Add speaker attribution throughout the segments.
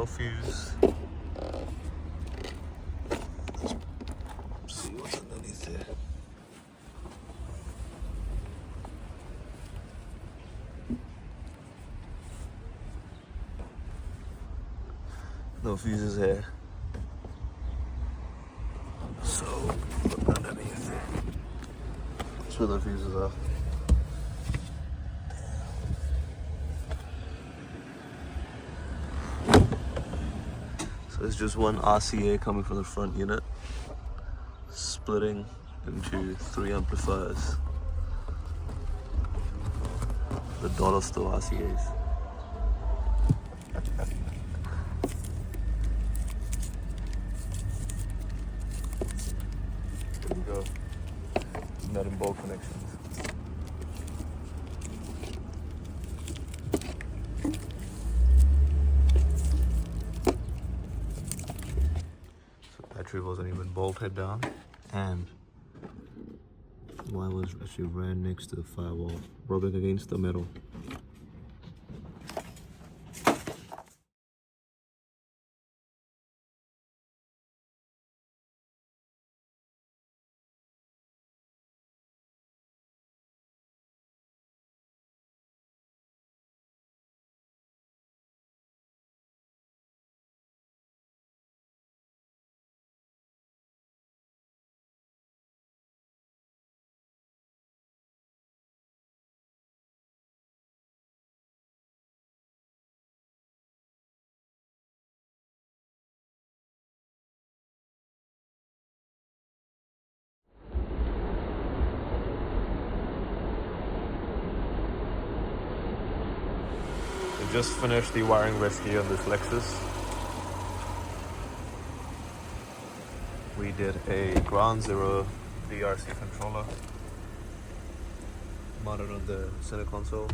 Speaker 1: No fuse. Let's see what's underneath there. No fuses here. So, look underneath there. That's where the fuses are. So it's just one RCA coming from the front unit, splitting into 3 amplifiers. The dollar store RCAs. There we go. Nut and bolt connections. Battery wasn't even bolted down, and wire was actually ran next to the firewall, rubbing against the metal. Just finished the wiring rescue on this Lexus. We did a ground zero DRC controller mounted on the center console.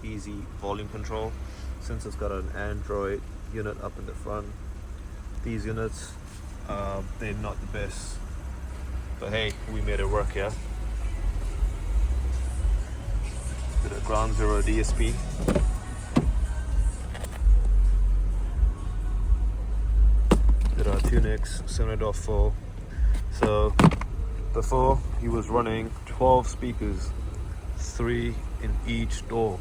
Speaker 1: Easy volume control since it's got an Android unit up in the front. These units, they're not the best, but hey, we made it work, yeah. Did a ground zero DSP. Our Tunex 7.4. So before he was running 12 speakers, 3 in each door.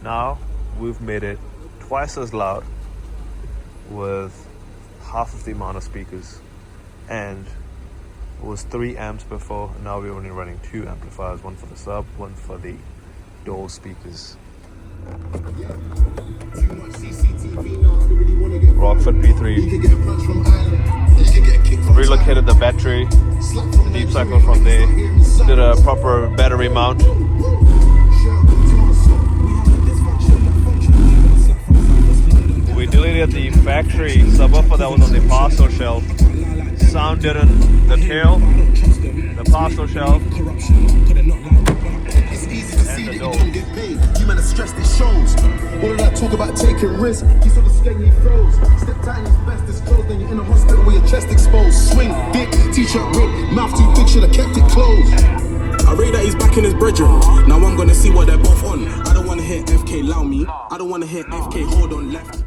Speaker 1: Now we've made it twice as loud with half of the amount of speakers, and it was 3 amps before, and now we're only running 2 amplifiers, one for the sub, one for the door speakers. Rockford P3. Relocated the battery, the deep cycle from there. Did a proper battery mount. We deleted the factory subwoofer that was on the parcel shelf. Sound didn't, the tail, the parcel shelf, and the door.
Speaker 2: You man are stressed, it shows. All of that talk about taking risks, you saw the skin he froze. Step tight in his best disclosed, then you're in a hospital with your chest exposed. Swing, dick, t-shirt ripped, mouth too big, should've kept it closed. I rate that he's back in his brethren. Now I'm gonna see what they're both on. I don't wanna hear FK allow me. I don't wanna hear FK hold on left.